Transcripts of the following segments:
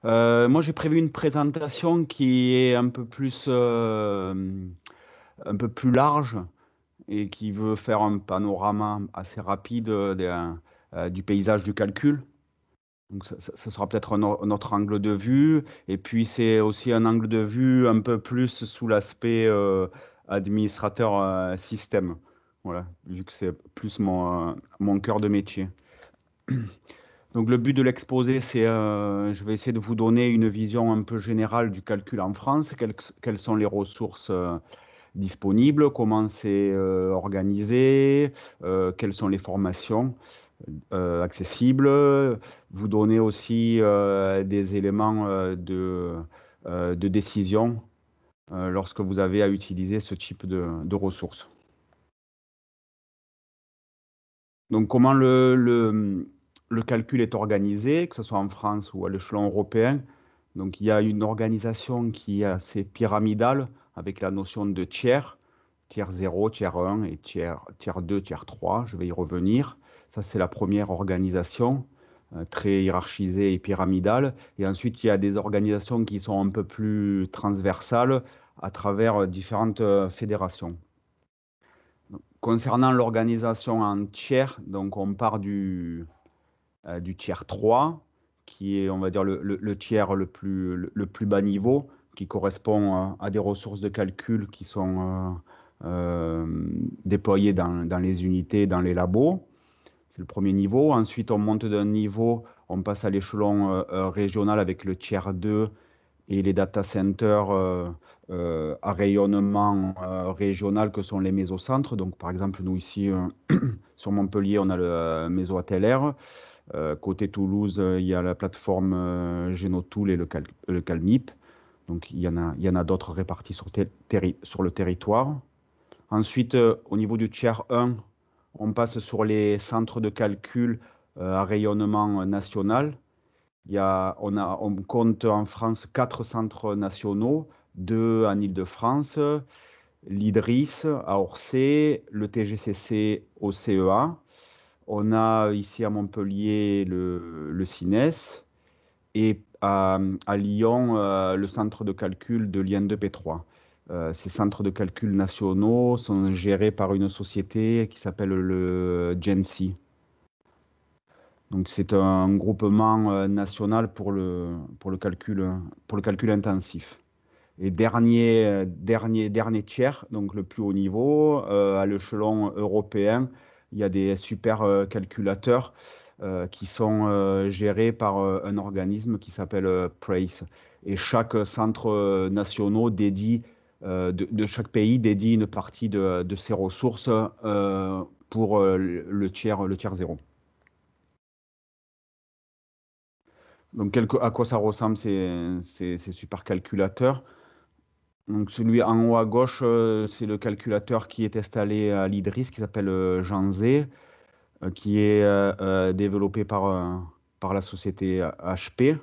Moi, j'ai prévu une présentation qui est un peu plus large et qui veut faire un panorama assez rapide du paysage du calcul. Donc, ça sera peut-être un autre angle de vue. Et puis, c'est aussi un angle de vue un peu plus sous l'aspect administrateur système. Voilà, vu que c'est plus mon cœur de métier. Donc le but de l'exposé, je vais essayer de vous donner une vision un peu générale du calcul en France, quelles sont les ressources disponibles, comment c'est organisé, quelles sont les formations accessibles, vous donner aussi des éléments de décision lorsque vous avez à utiliser ce type de ressources. Donc, comment le calcul est organisé, que ce soit en France ou à l'échelon européen. Donc, il y a une organisation qui est assez pyramidale avec la notion de tiers, tiers 0, tiers 1 et tiers 2, tiers 3. Je vais y revenir. Ça, c'est la première organisation, très hiérarchisée et pyramidale. Et ensuite, il y a des organisations qui sont un peu plus transversales à travers différentes fédérations. Concernant l'organisation en tiers, donc on part du tiers 3, qui est, on va dire, le tiers le plus bas niveau, qui correspond à des ressources de calcul qui sont déployées dans les unités, dans les labos. C'est le premier niveau. Ensuite, on monte d'un niveau, on passe à l'échelon régional avec le tiers 2 et les data centers à rayonnement régional que sont les mésocentres. Donc, par exemple, nous ici, sur Montpellier, on a le méso-ATLR. Côté Toulouse, il y a la plateforme Genotool et le Calmip. Donc, il y en a d'autres répartis sur le territoire. Ensuite, au niveau du tiers 1, on passe sur les centres de calcul à rayonnement national. On compte en France 4 centres nationaux, 2 en Île-de-France, l'IDRIS à Orsay, le TGCC au CEA. On a ici à Montpellier le CINES et à Lyon le centre de calcul de Lien 2P3. Ces centres de calcul nationaux sont gérés par une société qui s'appelle le GENSI. Donc c'est un groupement national pour le calcul intensif. Et dernier tiers, donc le plus haut niveau, à l'échelon européen, il y a des super calculateurs qui sont gérés par un organisme qui s'appelle PRACE. Et chaque centre national de chaque pays dédie une partie de ses ressources pour le tiers zéro. Donc, à quoi ça ressemble ces supercalculateurs? Donc, celui en haut à gauche, c'est le calculateur qui est installé à l'IDRIS, qui s'appelle Janzé, qui est développé par la société HP.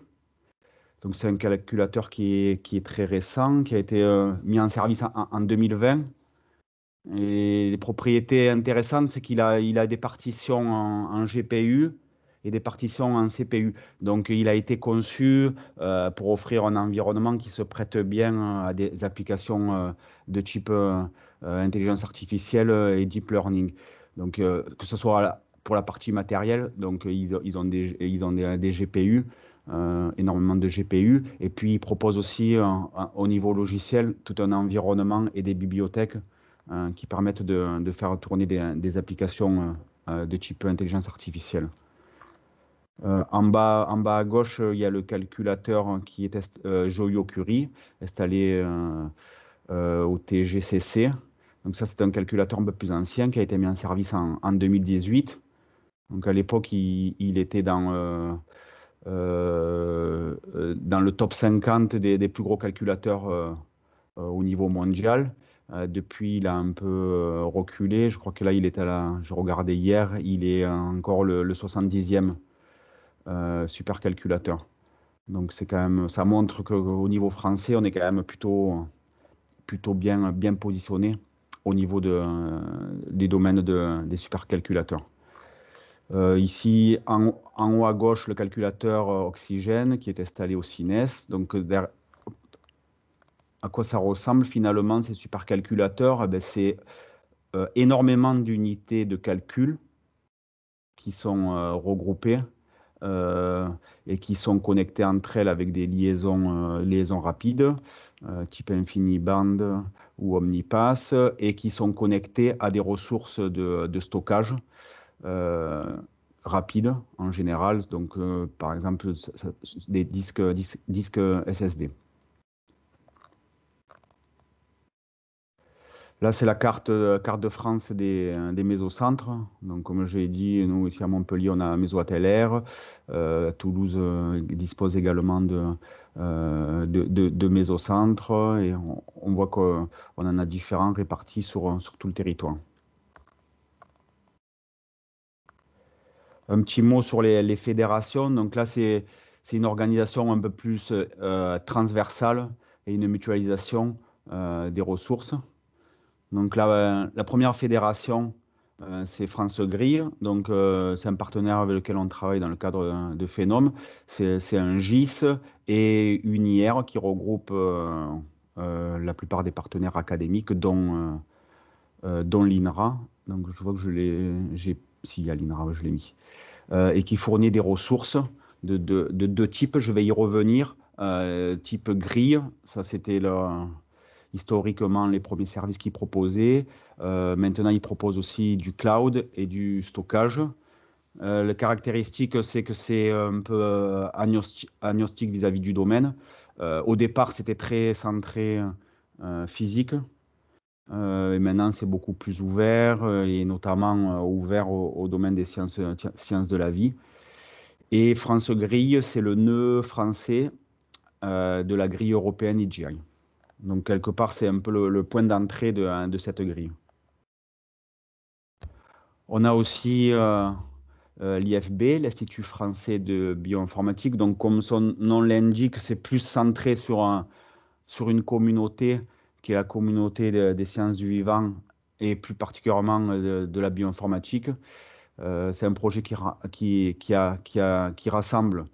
Donc, c'est un calculateur qui est très récent, qui a été mis en service en 2020. Et les propriétés intéressantes, c'est qu'il a des partitions en GPU et des partitions en CPU. Donc, il a été conçu pour offrir un environnement qui se prête bien à des applications de type intelligence artificielle et deep learning. Donc, que ce soit pour la partie matérielle, donc ils ont des GPU, énormément de GPU, et puis ils proposent aussi au niveau logiciel tout un environnement et des bibliothèques qui permettent de faire tourner des applications de type intelligence artificielle. En bas à gauche, il y a le calculateur qui est Joyo Curie, installé au TGCC. Donc ça, c'est un calculateur un peu plus ancien qui a été mis en service en 2018. Donc à l'époque, il était dans le top 50 des plus gros calculateurs au niveau mondial. Depuis, il a un peu reculé. Je crois que là, je regardais hier, il est encore le 70e supercalculateur. Donc c'est quand même, ça montre qu'au niveau français, on est quand même plutôt bien positionné au niveau des domaines des supercalculateurs. Ici, en haut à gauche, le calculateur Oxygène qui est installé au CINES. Donc, à quoi ça ressemble finalement ces supercalculateurs? Eh ben, c'est énormément d'unités de calcul qui sont regroupées euh, et qui sont connectées entre elles avec des liaisons rapides, type InfiniBand ou OmniPass, et qui sont connectées à des ressources de stockage euh, rapides en général, donc par exemple des disques SSD. Là, c'est la carte de France des mésocentres. Donc, comme j'ai dit, nous, ici à Montpellier, on a un méso-ATLR. Toulouse dispose également de mésocentres. Et on voit qu'on en a différents répartis sur tout le territoire. Un petit mot sur les fédérations. Donc là, c'est une organisation un peu plus transversale et une mutualisation des ressources. Donc la première fédération, c'est France Grille. Donc c'est un partenaire avec lequel on travaille dans le cadre de Phénom. C'est un GIS et une IR qui regroupe la plupart des partenaires académiques, dont l'INRA. Donc je vois que si, il y a l'INRA, je l'ai mis. Et qui fournit des ressources de deux types. Je vais y revenir. Type grille, ça c'était historiquement les premiers services qu'ils proposaient. Maintenant, ils proposent aussi du cloud et du stockage. La caractéristique, c'est que c'est un peu agnostique vis-à-vis du domaine. Au départ, c'était très centré physique. Et maintenant, c'est beaucoup plus ouvert, et notamment ouvert au domaine des sciences de la vie. Et France Grille, c'est le nœud français de la grille européenne EGI. Donc, quelque part, c'est un peu le point d'entrée de cette grille. On a aussi l'IFB, l'Institut français de bioinformatique. Donc, comme son nom l'indique, c'est plus centré sur une communauté qui est la communauté des sciences du vivant et plus particulièrement de la bioinformatique. C'est un projet qui rassemble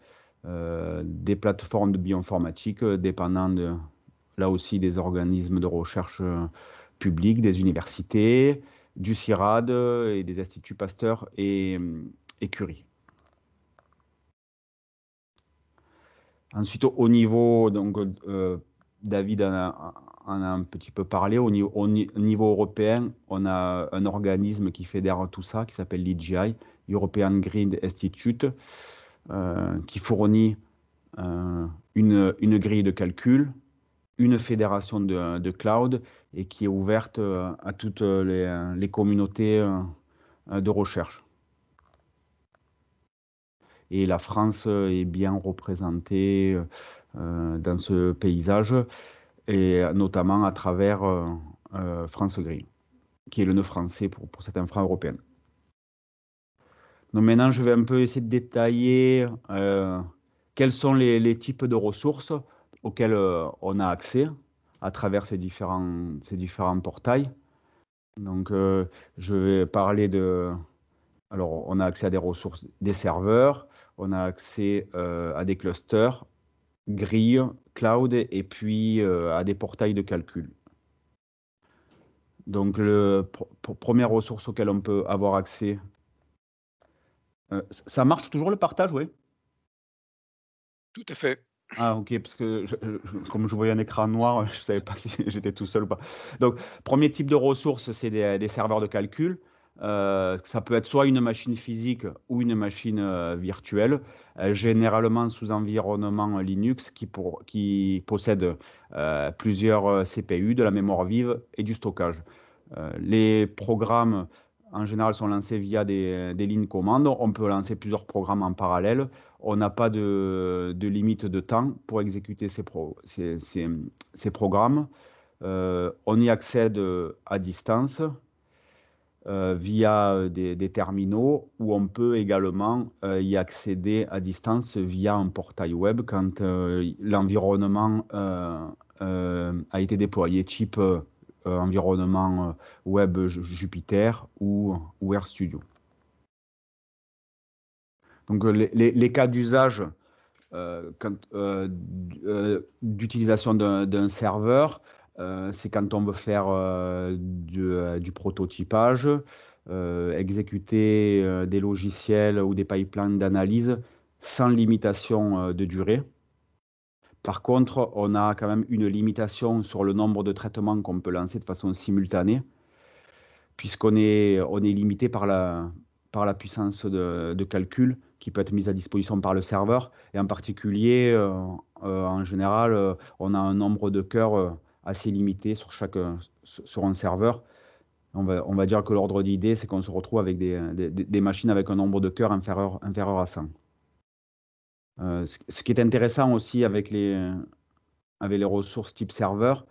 des plateformes de bioinformatique dépendant là aussi des organismes de recherche publics, des universités, du CIRAD et des instituts Pasteur et Curie. Ensuite, au niveau, donc, David en a un petit peu parlé, au niveau européen, on a un organisme qui fédère tout ça, qui s'appelle l'EGI, European Grid Institute, qui fournit une grille de calcul, une fédération de cloud et qui est ouverte à toutes les communautés de recherche. Et la France est bien représentée dans ce paysage, et notamment à travers France Grille, qui est le nœud français pour cette infra européenne. Donc maintenant, je vais un peu essayer de détailler quels sont les types de ressources auxquelles on a accès à travers ces différents portails. Donc, je vais parler de... Alors, on a accès à des ressources, des serveurs, on a accès à des clusters, grilles, cloud, et puis à des portails de calcul. Donc, première ressource auquel on peut avoir accès, ça marche toujours le partage, oui? Tout à fait. Ah, ok, parce que comme je voyais un écran noir, je ne savais pas si j'étais tout seul ou pas. Donc, premier type de ressource, c'est des serveurs de calcul. Ça peut être soit une machine physique ou une machine virtuelle, généralement sous environnement Linux qui possède plusieurs CPU, de la mémoire vive et du stockage. Les programmes, en général, sont lancés via des lignes commandes. On peut lancer plusieurs programmes en parallèle. On n'a pas de limite de temps pour exécuter ces programmes. On y accède à distance via des terminaux, ou on peut également y accéder à distance via un portail web quand l'environnement a été déployé, type environnement web Jupyter ou RStudio. Donc les cas d'usage d'utilisation d'un serveur, c'est quand on veut faire du prototypage, exécuter des logiciels ou des pipelines d'analyse sans limitation de durée. Par contre, on a quand même une limitation sur le nombre de traitements qu'on peut lancer de façon simultanée, puisqu'on est limité par la puissance de calcul qui peut être mise à disposition par le serveur. Et en particulier, en général, on a un nombre de cœurs assez limité sur un serveur. On va dire que l'ordre d'idée, c'est qu'on se retrouve avec des machines avec un nombre de cœurs inférieur à 100. Ce qui est intéressant aussi avec les ressources type serveur,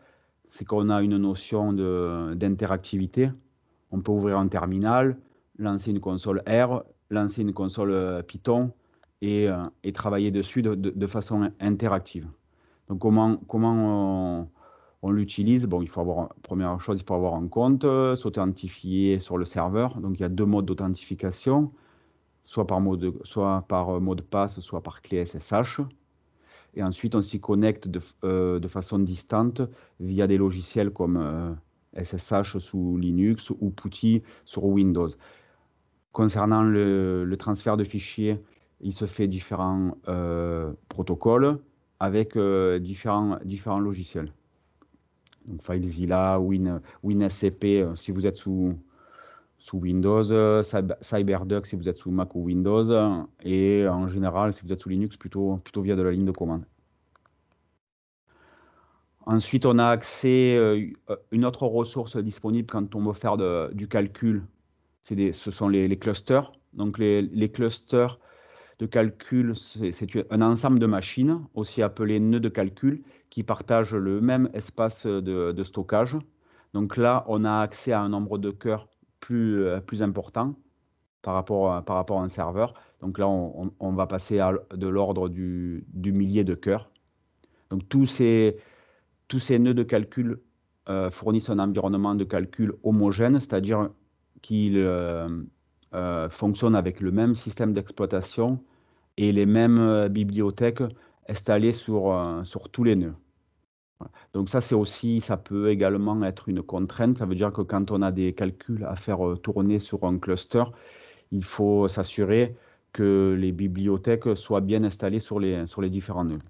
c'est qu'on a une notion d'interactivité. On peut ouvrir un terminal, lancer une console R, lancer une console Python et travailler dessus de façon interactive. Donc comment on l'utilise? Bon, première chose, il faut avoir un compte, s'authentifier sur le serveur. Donc il y a deux modes d'authentification, soit par mot de passe, soit par clé SSH. Et ensuite, on s'y connecte de façon distante via des logiciels comme SSH sous Linux ou PuTTY sur Windows. Concernant le transfert de fichiers, il se fait différents protocoles avec différents logiciels. Donc FileZilla, WinSCP si vous êtes sous Windows, CyberDuck si vous êtes sous Mac ou Windows, et en général, si vous êtes sous Linux, plutôt via de la ligne de commande. Ensuite, on a accès à une autre ressource disponible quand on veut faire du calcul. Ce sont les clusters. Donc, les clusters de calcul, c'est un ensemble de machines, aussi appelées nœuds de calcul, qui partagent le même espace de stockage. Donc là, on a accès à un nombre de cœurs plus important par rapport à un serveur. Donc là, on va passer de l'ordre du millier de cœurs. Donc tous ces nœuds de calcul fournissent un environnement de calcul homogène, c'est-à-dire qu'ils fonctionnent avec le même système d'exploitation et les mêmes bibliothèques installées sur tous les nœuds. Donc ça peut également être une contrainte. Ça veut dire que quand on a des calculs à faire tourner sur un cluster, il faut s'assurer que les bibliothèques soient bien installées sur les différents nœuds.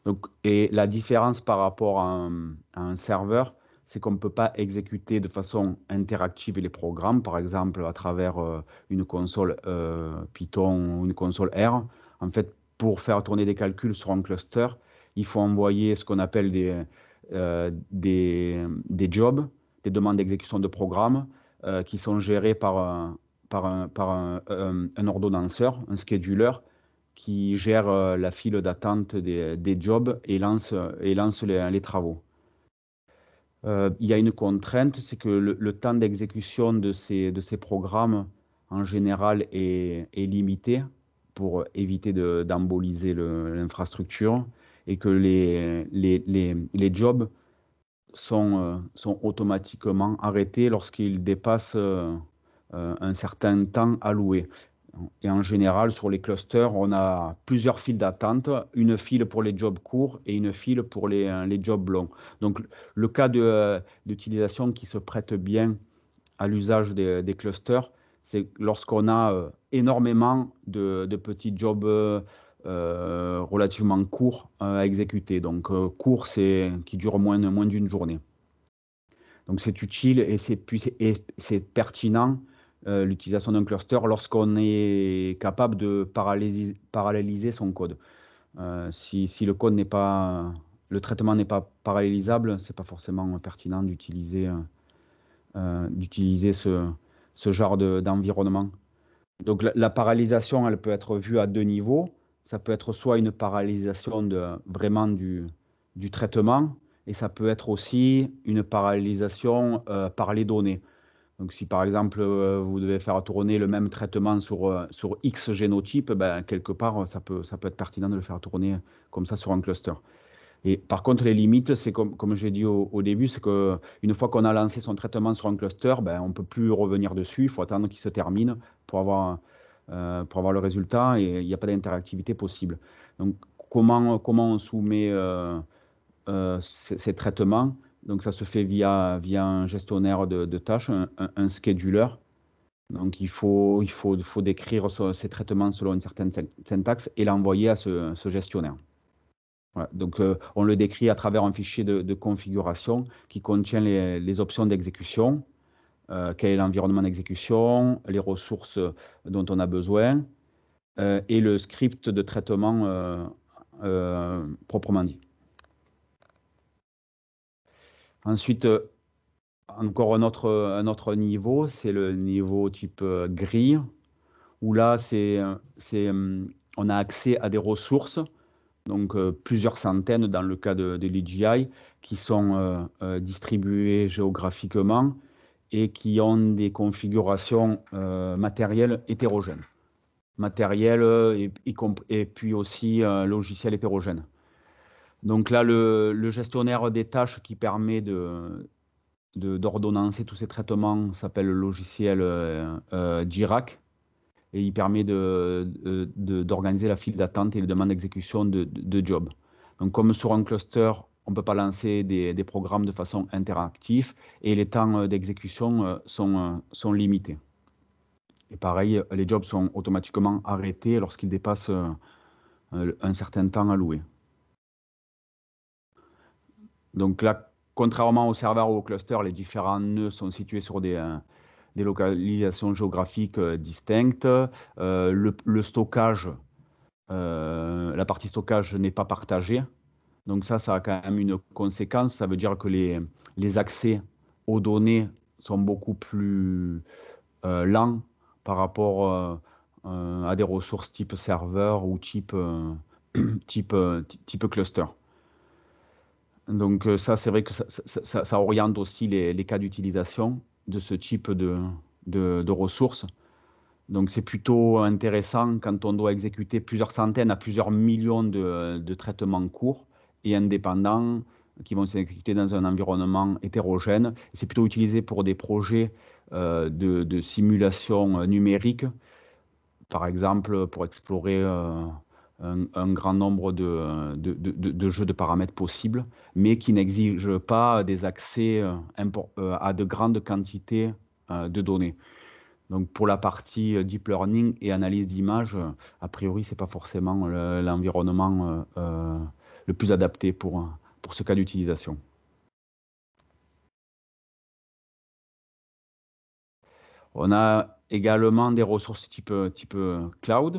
Donc, et la différence par rapport à un serveur, c'est qu'on ne peut pas exécuter de façon interactive les programmes, par exemple à travers une console Python ou une console R. En fait, pour faire tourner des calculs sur un cluster, il faut envoyer ce qu'on appelle des jobs, des demandes d'exécution de programmes qui sont gérées par un ordonnanceur, un scheduler, qui gère la file d'attente des jobs et lance les travaux. Il y a une contrainte, c'est que le temps d'exécution de ces programmes, en général, est limité pour éviter d'emboliser l'infrastructure et que les jobs sont automatiquement arrêtés lorsqu'ils dépassent un certain temps alloué. Et en général, sur les clusters, on a plusieurs files d'attente, une file pour les jobs courts et une file pour les jobs longs. Donc, le cas d'utilisation qui se prête bien à l'usage des clusters, c'est lorsqu'on a énormément de petits jobs relativement courts à exécuter. Donc, court, c'est qui dure moins d'une journée. Donc, c'est utile et c'est pertinent l'utilisation d'un cluster lorsqu'on est capable de paralléliser son code. Si le traitement n'est pas parallélisable, c'est pas forcément pertinent d'utiliser ce genre d'environnement. Donc la parallélisation, elle peut être vue à deux niveaux. Ça peut être soit une parallélisation vraiment du traitement, et ça peut être aussi une parallélisation par les données. Donc, si par exemple, vous devez faire tourner le même traitement sur X génotypes, ben, quelque part, ça peut être pertinent de le faire tourner comme ça sur un cluster. Et par contre, les limites, c'est comme j'ai dit au début, c'est qu'une fois qu'on a lancé son traitement sur un cluster, ben, on ne peut plus revenir dessus. Il faut attendre qu'il se termine pour avoir le résultat et il n'y a pas d'interactivité possible. Donc, comment on soumet ces traitements? Donc, ça se fait via un gestionnaire de tâches, un scheduler. Donc, il faut décrire ces traitements selon une certaine syntaxe et l'envoyer à ce gestionnaire. Voilà. Donc, on le décrit à travers un fichier de configuration qui contient les options d'exécution, quel est l'environnement d'exécution, les ressources dont on a besoin, et le script de traitement proprement dit. Ensuite, encore un autre niveau, c'est le niveau type grille, où là, on a accès à des ressources, donc plusieurs centaines dans le cas de l'EGI, qui sont distribuées géographiquement et qui ont des configurations matérielles hétérogènes. Matériel et puis aussi logiciel hétérogène. Donc là, le gestionnaire des tâches qui permet d'ordonnancer tous ces traitements s'appelle le logiciel Jirac et il permet d'organiser la file d'attente et les demandes d'exécution de jobs. Donc comme sur un cluster, on ne peut pas lancer des programmes de façon interactive et les temps d'exécution sont limités. Et pareil, les jobs sont automatiquement arrêtés lorsqu'ils dépassent un certain temps alloué. Donc là, contrairement au serveur ou au cluster, les différents nœuds sont situés sur des localisations géographiques distinctes. Le stockage, la partie stockage n'est pas partagée. Donc ça a quand même une conséquence. Ça veut dire que les accès aux données sont beaucoup plus lents par rapport à des ressources type serveur ou type cluster. Donc ça, c'est vrai que ça oriente aussi les cas d'utilisation de ce type de ressources. Donc c'est plutôt intéressant quand on doit exécuter plusieurs centaines à plusieurs millions de traitements courts et indépendants qui vont s'exécuter dans un environnement hétérogène. C'est plutôt utilisé pour des projets de simulation numérique, par exemple pour explorer un grand nombre de jeux de paramètres possibles, mais qui n'exigent pas des accès à de grandes quantités de données. Donc pour la partie deep learning et analyse d'images, a priori, ce n'est pas forcément l'environnement le plus adapté pour ce cas d'utilisation. On a également des ressources type cloud.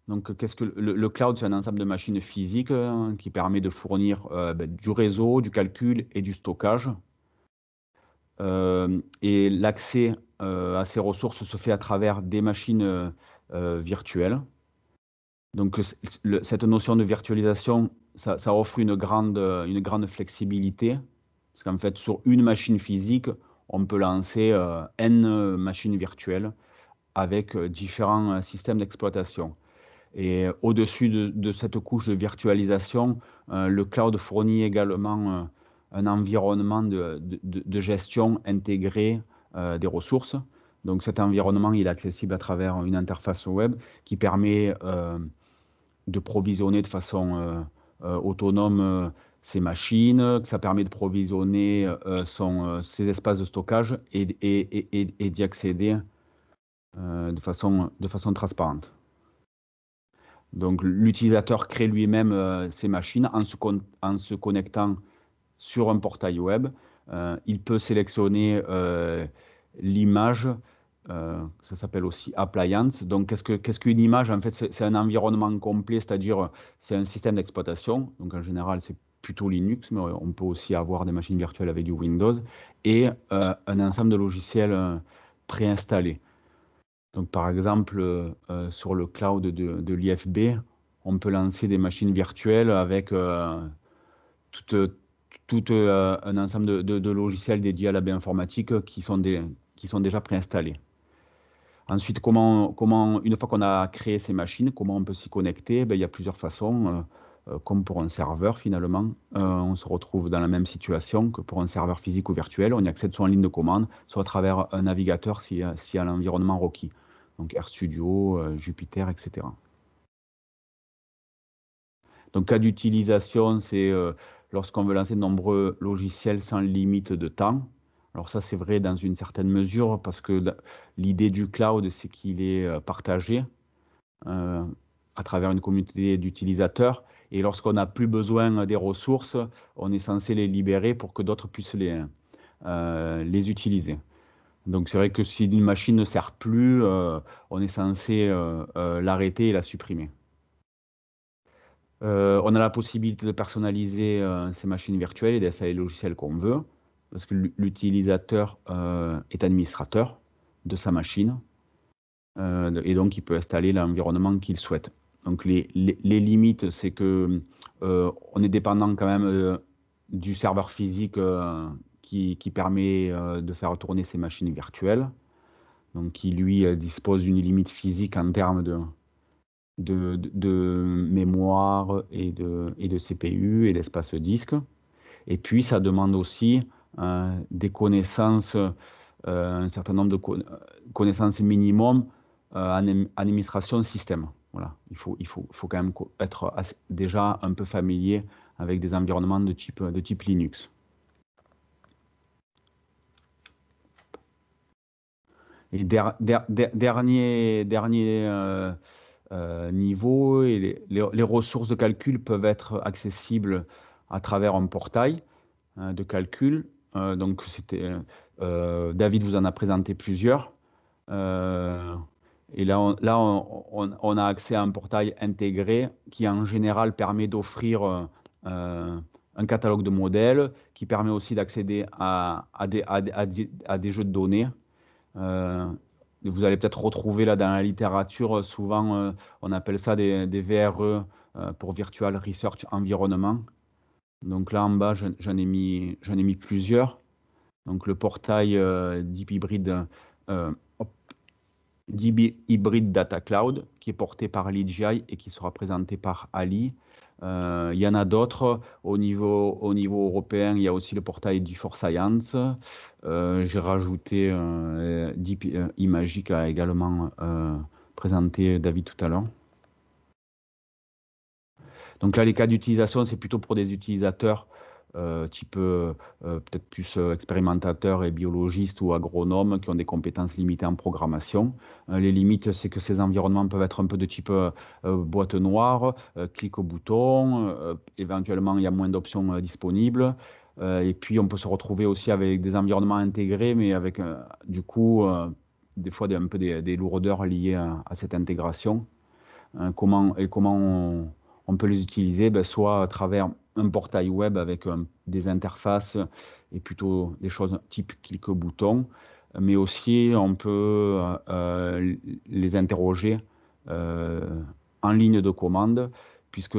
Donc, qu'est-ce que le cloud? C'est un ensemble de machines physiques qui permet de fournir du réseau, du calcul et du stockage. Et l'accès à ces ressources se fait à travers des machines virtuelles. Donc, cette notion de virtualisation, ça offre une grande flexibilité. Parce qu'en fait, sur une machine physique, on peut lancer N machines virtuelles avec différents systèmes d'exploitation. Et au-dessus de cette couche de virtualisation, le cloud fournit également un environnement de gestion intégré des ressources. Donc cet environnement, il est accessible à travers une interface web qui permet de provisionner de façon autonome ces machines, que ça permet de provisionner ses espaces de stockage et d'y accéder de façon transparente. Donc l'utilisateur crée lui-même ses machines en se connectant sur un portail web. Il peut sélectionner l'image, ça s'appelle aussi appliance. Donc qu'est-ce qu'une image? En fait, c'est un environnement complet, c'est-à-dire c'est un système d'exploitation. Donc en général, c'est plutôt Linux, mais on peut aussi avoir des machines virtuelles avec du Windows et un ensemble de logiciels préinstallés. Donc, par exemple, sur le cloud de l'IFB, on peut lancer des machines virtuelles avec tout un ensemble de logiciels dédiés à la bioinformatique qui sont déjà préinstallés. Ensuite, une fois qu'on a créé ces machines, comment on peut s'y connecter? Il y a plusieurs façons. comme pour un serveur finalement. On se retrouve dans la même situation que pour un serveur physique ou virtuel. On y accède soit en ligne de commande, soit à travers un navigateur s'il y a l'environnement requis. Donc RStudio, Jupyter, etc. Donc cas d'utilisation, c'est lorsqu'on veut lancer de nombreux logiciels sans limite de temps. Alors ça, c'est vrai dans une certaine mesure parce que l'idée du cloud, c'est qu'il est partagé à travers une communauté d'utilisateurs. Et lorsqu'on n'a plus besoin des ressources, on est censé les libérer pour que d'autres puissent les utiliser. Donc c'est vrai que si une machine ne sert plus, on est censé l'arrêter et la supprimer. On a la possibilité de personnaliser ces machines virtuelles et d'installer les logiciels qu'on veut, parce que l'utilisateur est administrateur de sa machine, et donc il peut installer l'environnement qu'il souhaite. Donc les limites, c'est que on est dépendant quand même du serveur physique qui permet de faire tourner ces machines virtuelles, donc qui lui dispose d'une limite physique en termes de mémoire et de CPU et d'espace disque. Et puis, ça demande aussi des connaissances, un certain nombre de connaissances minimum en administration système. Voilà. Il faut quand même être déjà un peu familier avec des environnements de type Linux. Et dernier niveau, et les ressources de calcul peuvent être accessibles à travers un portail de calcul. Donc, David vous en a présenté plusieurs. Et là, on a accès à un portail intégré qui, en général, permet d'offrir un catalogue de modèles, qui permet aussi d'accéder à des jeux de données. Vous allez peut-être retrouver là dans la littérature, souvent on appelle ça des VRE pour Virtual Research Environment. Donc là en bas, j'en ai mis plusieurs. Donc le portail Deep Hybrid Data Cloud qui est porté par l'IGI et qui sera présenté par Ali. Il y en a d'autres au niveau européen. Il y a aussi le portail D4Science. J'ai rajouté Deep Imagic a également présenté David tout à l'heure. Donc là, les cas d'utilisation, c'est plutôt pour des utilisateurs type peut-être plus expérimentateurs et biologistes ou agronomes qui ont des compétences limitées en programmation. Les limites, c'est que ces environnements peuvent être un peu de type boîte noire, clic au bouton, éventuellement il y a moins d'options disponibles. Et puis on peut se retrouver aussi avec des environnements intégrés, mais avec du coup des fois un peu des lourdeurs liées à cette intégration. Comment on peut les utiliser, soit à travers un portail web avec des interfaces et plutôt des choses type clic-bouton, mais aussi on peut les interroger en ligne de commande, puisque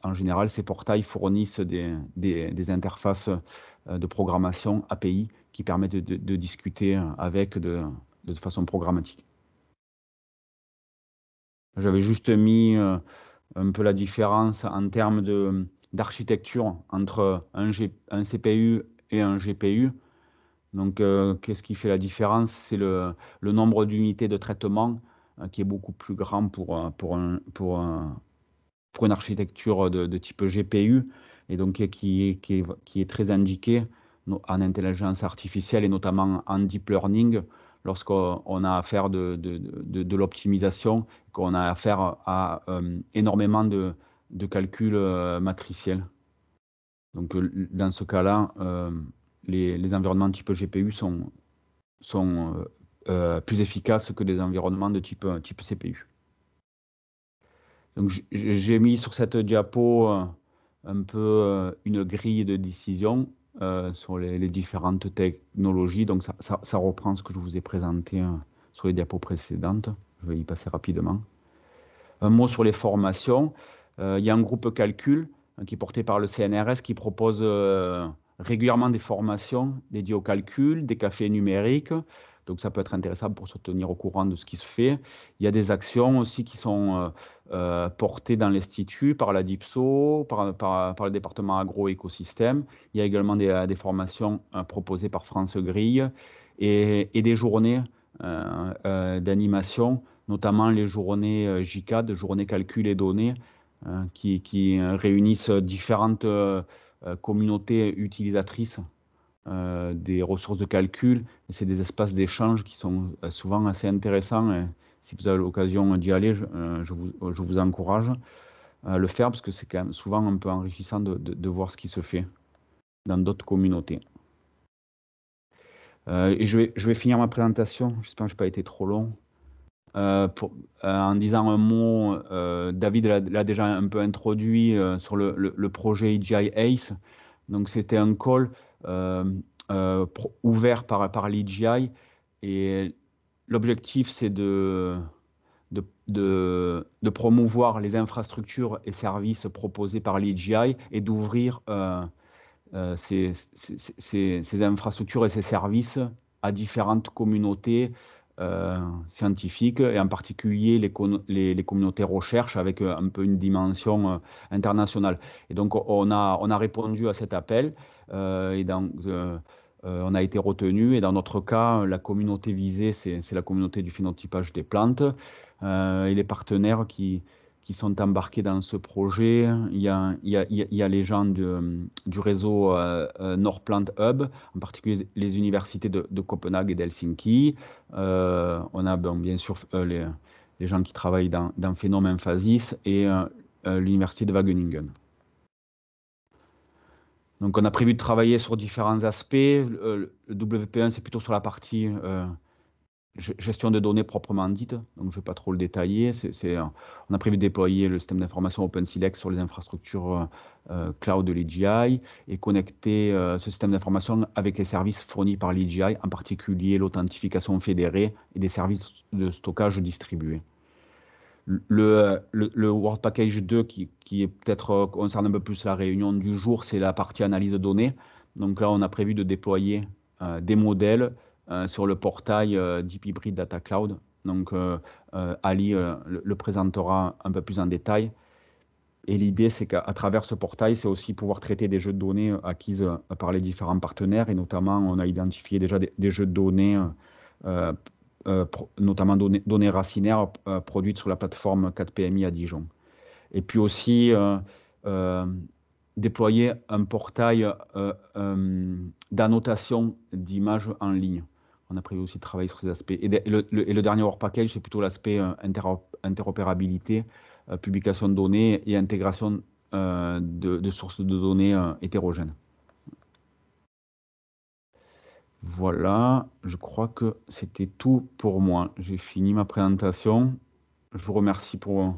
en général ces portails fournissent des interfaces de programmation API qui permettent de discuter avec de façon programmatique. J'avais juste mis un peu la différence en termes d'architecture entre un CPU et un GPU. Donc, qu'est-ce qui fait la différence? C'est le nombre d'unités de traitement qui est beaucoup plus grand pour une architecture de type GPU et donc qui est très indiqué en intelligence artificielle et notamment en deep learning lorsqu'on a affaire de l'optimisation, qu'on a affaire à énormément de calculs matriciels. Donc dans ce cas-là, les environnements de type GPU sont plus efficaces que les environnements de type CPU. Donc j'ai mis sur cette diapo un peu une grille de décision sur les différentes technologies. Donc ça reprend ce que je vous ai présenté sur les diapos précédentes. Je vais y passer rapidement. Un mot sur les formations. Il y a un groupe calcul qui est porté par le CNRS qui propose régulièrement des formations dédiées au calcul, des cafés numériques. Donc ça peut être intéressant pour se tenir au courant de ce qui se fait. Il y a des actions aussi qui sont portées dans l'Institut par la DIPSO, par le département agro-écosystème. Il y a également des formations proposées par France Grille et des journées d'animation, notamment les journées JCAD, journées calcul et données, qui réunissent différentes communautés utilisatrices des ressources de calcul. C'est des espaces d'échange qui sont souvent assez intéressants. Et si vous avez l'occasion d'y aller, je vous encourage à le faire parce que c'est quand même souvent un peu enrichissant de voir ce qui se fait dans d'autres communautés. Et je vais finir ma présentation. J'espère que je n'ai pas été trop long. En disant un mot, David l'a déjà un peu introduit sur le projet EGI ACE. Donc c'était un call ouvert par l'EGI et l'objectif c'est de promouvoir les infrastructures et services proposés par l'EGI et d'ouvrir ces infrastructures et ces services à différentes communautés scientifiques et en particulier les communautés recherche avec un peu une dimension internationale. Et donc on a répondu à cet appel et on a été retenu et dans notre cas la communauté visée c'est la communauté du phénotypage des plantes et les partenaires qui sont embarqués dans ce projet. Il y a les gens du réseau Norplant Hub, en particulier les universités de Copenhague et d'Helsinki. On a bien sûr les gens qui travaillent dans Phenom Emphasis et l'université de Wageningen. Donc on a prévu de travailler sur différents aspects. Le WP1, c'est plutôt sur la partie gestion de données proprement dite, donc je ne vais pas trop le détailler. On a prévu de déployer le système d'information OpenSilex sur les infrastructures cloud de l'EGI et connecter ce système d'information avec les services fournis par l'EGI, en particulier l'authentification fédérée et des services de stockage distribués. Le World Package 2 qui est peut-être concerne un peu plus la réunion du jour, c'est la partie analyse de données. Donc là, on a prévu de déployer des modèles sur le portail Deep Hybrid Data Cloud. Donc Ali le présentera un peu plus en détail. Et l'idée, c'est qu'à travers ce portail, c'est aussi pouvoir traiter des jeux de données acquises par les différents partenaires. Et notamment, on a identifié déjà des jeux de données, notamment données racinaires produites sur la plateforme 4PMI à Dijon. Et puis aussi déployer un portail d'annotation d'images en ligne. On a prévu aussi de travailler sur ces aspects. Et le dernier Work Package, c'est plutôt l'aspect interopérabilité, publication de données et intégration de sources de données hétérogènes. Voilà, je crois que c'était tout pour moi. J'ai fini ma présentation. Je vous remercie pour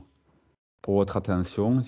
votre attention.